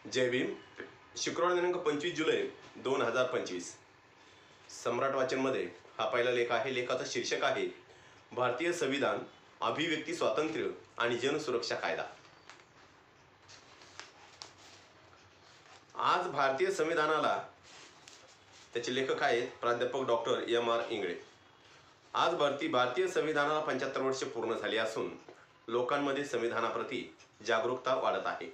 जय भीम. शुक्रवार दिनांक 25 जुलै 2025. सम्राट वाचनमध्ये हा पहिला लेख आहे. लेखाचं शीर्षक आहे भारतीय संविधान, अभिव्यक्ती स्वातंत्र्य आणि जनसुरक्षा कायदा. आज भारतीय संविधानाला, त्याचे लेखक आहेत प्राध्यापक डॉक्टर M.R. इंगळे. आज भारतीय संविधानाला 75 वर्ष पूर्ण झाली असून लोकांमध्ये संविधानाप्रती जागरूकता वाढत आहे.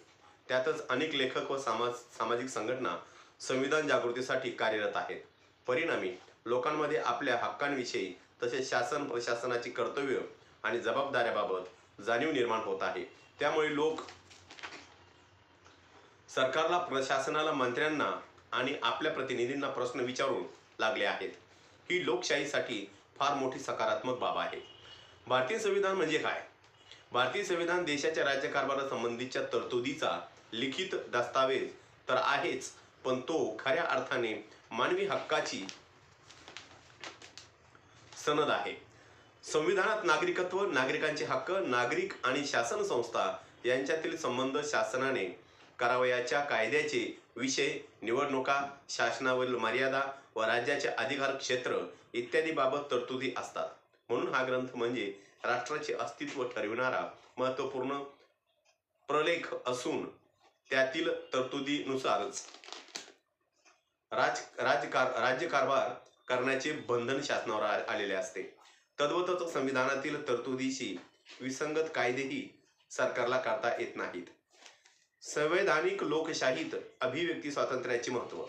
त्यातच अनेक लेखक व सामाजिक संघटना संविधान जागृतीसाठी कार्यरत आहेत. परिणामी लोकांमध्ये आपल्या हक्कांविषयी तसेच शासन प्रशासनाची कर्तव्य आणि जबाबदाऱ्याबाबत जाणीव निर्माण होत आहे. त्यामुळे लोक सरकारला, प्रशासनाला, मंत्र्यांना आणि आपल्या प्रतिनिधींना प्रश्न विचारू लागले आहेत. ही लोकशाहीसाठी फार मोठी सकारात्मक बाब आहे. भारतीय संविधान म्हणजे काय? भारतीय संविधान देशाच्या राज्यकारभारासंबंधीच्या तरतुदीचा लिखित दस्तावेज तर आहेच, पण तो खऱ्या अर्थाने मानवी हक्काची सनद आहे. संविधानात नागरिकत्व, नागरिकांचे हक्क, नागरिक आणि शासन संस्था यांच्यातील संबंध, शासनाने करावयाच्या कायद्याचे विषय, निवडणुका, शासनावरील मर्यादा व राज्याचे अधिकार क्षेत्र इत्यादी बाबत तरतुदी असतात. म्हणून हा ग्रंथ म्हणजे राष्ट्राचे अस्तित्व ठरविणारा महत्त्वपूर्ण प्रलेख असून त्यातील तरतुदीनुसारच राज्यकारभार करण्याचे बंधन शासनावर आलेले असते. तद्वतच संविधानातील तरतुदीशी विसंगत कायदेही सरकारला करता येत नाहीत. संवैधानिक लोकशाहीत अभिव्यक्ती स्वातंत्र्याचे महत्त्व.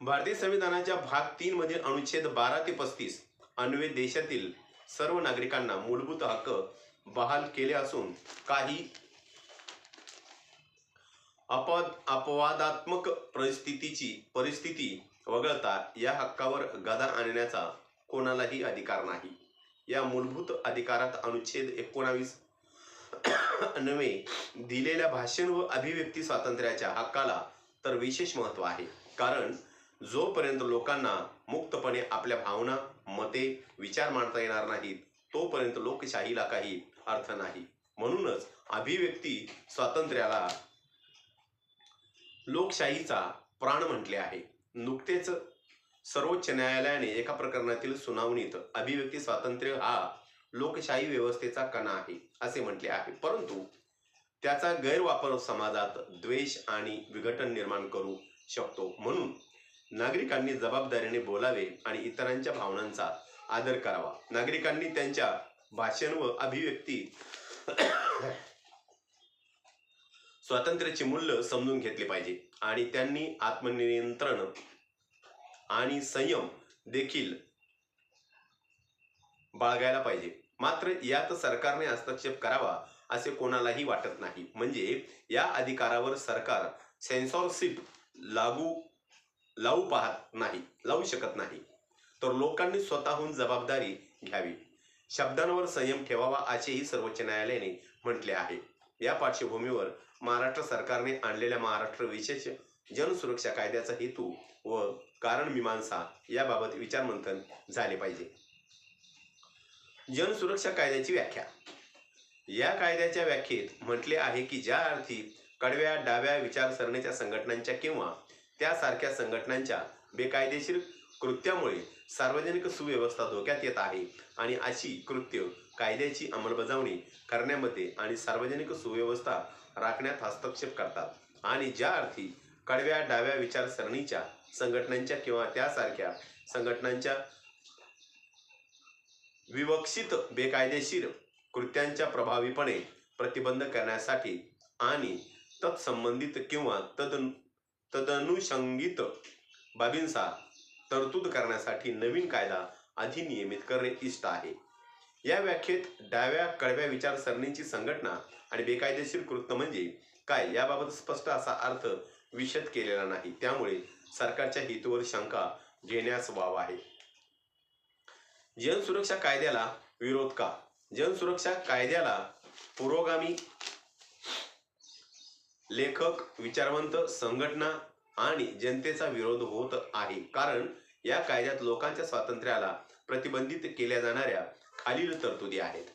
भारतीय संविधानाच्या भाग 3 मधील अनुच्छेद 12 ते 35 अन्वये देशातील सर्व नागरिकांना मूलभूत हक्क बहाल केले असून काही अपवादात्मक परिस्थिती वगळता या हक्कावर गदा आणण्याचा कोणालाही अधिकार नाही. या मूलभूत अधिकारात अनुच्छेद 19 अन्वये दिलेल्या भाषण व अभिव्यक्ती स्वातंत्र्याच्या हक्काला तर विशेष महत्त्व आहे. कारण जोपर्यंत लोकांना मुक्तपणे आपल्या भावना, मते, विचार मांडता येणार नाहीत, तोपर्यंत लोकशाहीला काही अर्थ नाही. म्हणूनच अभिव्यक्ती स्वातंत्र्याला लोकशाहीचा प्राण म्हटले आहे. नुकतेच सर्वोच्च न्यायालयाने एका प्रकरणातील सुनावणीत अभिव्यक्ती स्वातंत्र्य हा लोकशाही व्यवस्थेचा कणा आहे असे म्हटले आहे. परंतु त्याचा गैरवापर समाजात द्वेष आणि विघटन निर्माण करू शकतो. म्हणून नागरिकांनी जबाबदारीने बोलावे आणि इतरांच्या भावनांचा आदर करावा. नागरिकांनी त्यांच्या भाषण व अभिव्यक्ती स्वातंत्र्याचे मूल्य समजून घेतले पाहिजे आणि त्यांनी आत्मनियंत्रण आणि संयम देखील बाळगायला पाहिजे. मात्र यात सरकारने हस्तक्षेप करावा असे कोणालाही वाटत नाही. म्हणजे या अधिकारावर सरकार सेन्सॉरशिप लावू शकत नाही. तर लोकांनी स्वतःहून जबाबदारी घ्यावी, शब्दांवर संयम ठेवावा असेही सर्वोच्च न्यायालयाने म्हटले आहे. या पार्श्वभूमीवर महाराष्ट्र सरकारने आणलेल्या महाराष्ट्र विशेष जनसुरक्षा कायद्याचा हेतू व कारणमीमांसा याबाबत विचारमंथन झाले पाहिजे. जनसुरक्षा कायद्याची व्याख्या. या कायद्याच्या व्याख्येत म्हटले आहे की ज्या अर्थी कडव्या डाव्या विचारसरणीच्या संघटनांच्या किंवा त्यासारख्या संघटनांच्या बेकायदेशीर कृत्यामुळे सार्वजनिक सुव्यवस्था धोक्यात येत आहे आणि अशी कृत्य कायद्याची अंमलबजावणी करण्यामध्ये आणि सार्वजनिक सुव्यवस्था राखण्यात हस्तक्षेप करतात आणि ज्या अर्थी कडव्या डाव्या विचारसरणीच्या संघटनांच्या किंवा त्यासारख्या संघटनांच्या विवक्षित बेकायदेशीर कृत्यांच्या प्रभावीपणे प्रतिबंध करण्यासाठी आणि तत्संबंधित किंवा तदनुषंगित बाबींचा तरतूद करण्यासाठी नवीन कायदा अधिनियमित करणे इष्ट आहे. या व्याख्येत डाव्या कडव्या विचारसरणीची संघटना आणि बेकायदेशीर कृत्य म्हणजे काय याबाबत स्पष्ट असा अर्थ विशद केलेला नाही. त्यामुळे सरकारच्या हेतूवर शंका घेण्यास वाव आहे. जनसुरक्षा कायद्याला विरोध का? जनसुरक्षा कायद्याला पुरोगामी लेखक, विचारवंत, संघटना आणि जनतेचा विरोध होत आहे. कारण या कायद्यात लोकांच्या स्वातंत्र्याला प्रतिबंधित केल्या जाणाऱ्या खालील तरतुदी आहेत.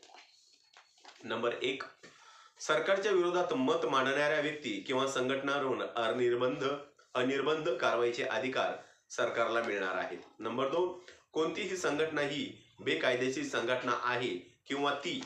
नंबर 1, सरकारच्या विरोधात मत मांडणाऱ्या व्यक्ती किंवा संघटनांवर अनिर्बंध कारवाईचे अधिकार सरकारला मिळणार आहेत. नंबर 2, कोणतीही संघटना ही बेकायदेशीर संघटना आहे किंवा ती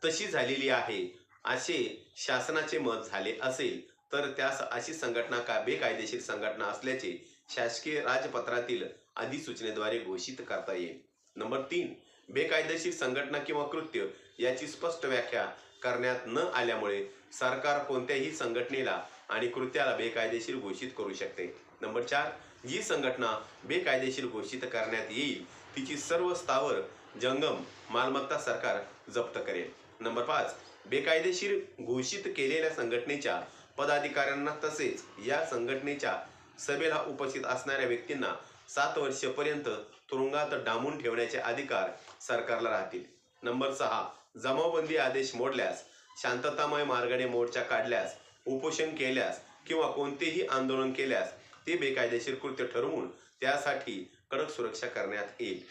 तशी झालेली आहे असे शासनाचे मत झाले असेल तर त्यास अशी संघटना का बेकायदेशीर संघटना असल्याचे शासकीय राजपत्रातील अधिसूचनेद्वारे घोषित करता येईल. नंबर 3, बेकायदेशीर संघटना किंवा कृत्य याची स्पष्ट व्याख्या करण्यात न आल्यामुळे सरकार कोणत्याही संघटनेला आणि कृत्याला बेकायदेशीर घोषित करू शकते. नंबर 4, जी संघटना बेकायदेशीर घोषित करण्यात येईल तिची सर्व स्थावर जंगम मालमत्ता सरकार जप्त करेल. नंबर 5, बेकायदेशीर घोषित केलेल्या संघटनेच्या पदाधिकाऱ्यांना तसेच या संघटनेच्या सभेला उपस्थित असणाऱ्या व्यक्तींना 7 वर्षेपर्यंत तुरुंगात डांबून ठेवण्याचे अधिकार सरकारला राहतील. नंबर 6, जमावबंदी आदेश मोडल्यास, शांततामय मार्गाने मोर्चा काढल्यास, उपोषण केल्यास किंवा कोणतेही आंदोलन केल्यास ते बेकायदेशीर कृत्य ठरवून त्यासाठी कडक सुरक्षा करण्यात येईल.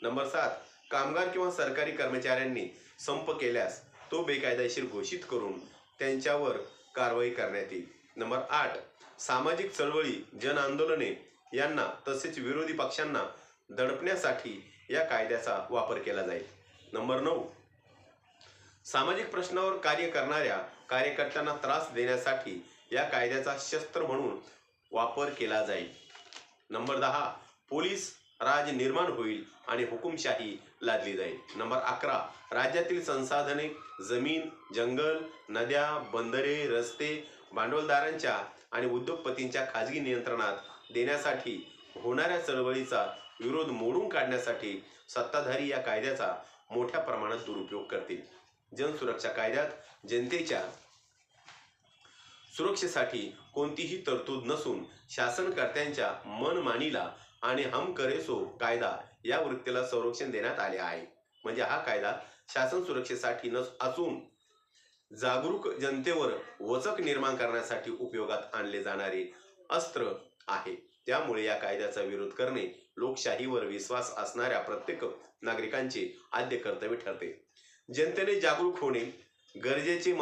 नंबर 7, कामगार किंवा सरकारी कर्मचाऱ्यांनी संप केल्यास तो बेकायदेशीर घोषित करून त्यांच्यावर कारवाई करण्यात येईल. नंबर 8, सामाजिक चळवळी, जन आंदोलने यांना तसेच विरोधी पक्षांना दडपण्यासाठी या कायद्याचा वापर केला जाईल. नंबर 9, सामाजिक प्रश्नावर कार्य करणाऱ्या कार्यकर्त्यांना त्रास देण्यासाठी या कायद्याचा शस्त्र म्हणून वापर केला जाईल. नंबर 10, पोलीस राज निर्माण होईल आणि हुकुमशाही लादली जाईल. नंबर 11, राज्यातील संसाधने, जमीन, जंगल, नद्या, बंदरे, रस्ते भांडवलदारांच्या आणि उद्योगपतींच्या खाजगी नियंत्रणात देण्यासाठी होणाऱ्या चळवळीचा विरोध मोडून काढण्यासाठी सत्ताधारी या कायद्याचा मोठ्या प्रमाणात दुरुपयोग करतील. जनसुरक्षा कायद्यात जनतेच्या सुरक्षेसाठी कोणतीही तरतूद नसून शासनकर्त्यांच्या मनमानीला आणि हम करे सो कायदा या वृत्तीला संरक्षण देण्यात आले आहे. म्हणजे हा कायदा शासन सुरक्षेसाठी असून जागरूक जनतेवर वचक निर्माण करण्यासाठी उपयोगात आणले जाणारे अस्त्र आहे. त्यामुळे या कायद्याचा विरोध करणे लोकशाहीवर विश्वास असणाऱ्या प्रत्येक नागरिकांचे आद्य कर्तव्य ठरते. जनतेने जागरूक होणे गरजेचे.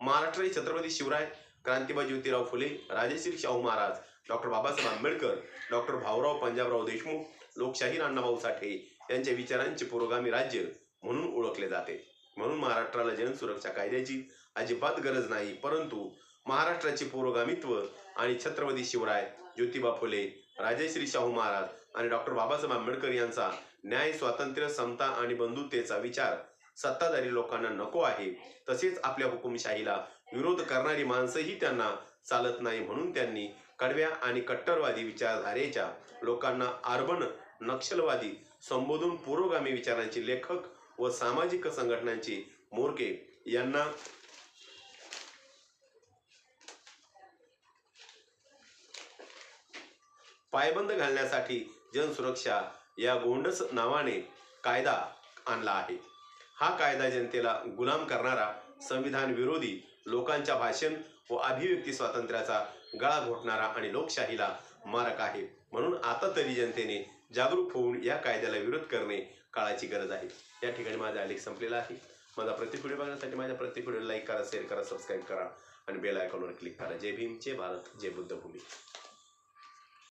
महाराष्ट्र छत्रपती शिवराय, क्रांतिबा ज्योतिराव फुले, राजश्री शाहू महाराज, डॉक्टर बाबासाहेब आंबेडकर, डॉक्टर भाऊराव पंजाबराव देशमुख, लोकशाहीर अण्णाभाऊ साठे यांच्या विचारांचे पुरोगामी राज्य म्हणून ओळखले जाते. म्हणून महाराष्ट्राला जनसुरक्षा कायद्याची अजिबात गरज नाही, परंतु महाराष्ट्राचे पुरोगामित्व आणि छत्रपती शिवराय, ज्योतिबा फुले, राजश्री शाहू महाराज आणि डॉक्टर बाबासाहेब आंबेडकर यांचा न्याय, स्वातंत्र्य, समता आणि बंधुतेचा विचार सत्ताधारी लोकांना नको आहे. तसेच आपल्या हुकुमशाहीला विरोध करणारी माणसंही त्यांना चालत नाही. म्हणून त्यांनी कडव्या आणि कट्टरवादी विचारधारेच्या लोकांना अर्बन नक्षलवादी संबोधून पुरोगामी विचारांचे लेखक व सामाजिक संघटनांचे म्होरके यांना पायबंद घालण्यासाठी जनसुरक्षा या गोंडस नावाने कायदा आणला आहे. हा कायदा जनतेला गुलाम करणारा, संविधान विरोधी, लोकांच्या भाषण व अभिव्यक्ती स्वातंत्र्याचा गळा घोटणारा आणि लोकशाहीला मारक आहे. म्हणून आता तरी जनतेने जागरूक होऊन या कायद्याला विरोध करणे काळाची गरज आहे. या ठिकाणी माझा आलेख संपलेला आहे. माझा प्रत्येक व्हिडिओ बघण्यासाठी माझ्या प्रत्येक व्हिडिओला लाईक करा, शेअर करा, सबस्क्राईब करा आणि बेल आयकॉनवर क्लिक करा. जय भीम, जय भारत, जय बुद्धभूमी.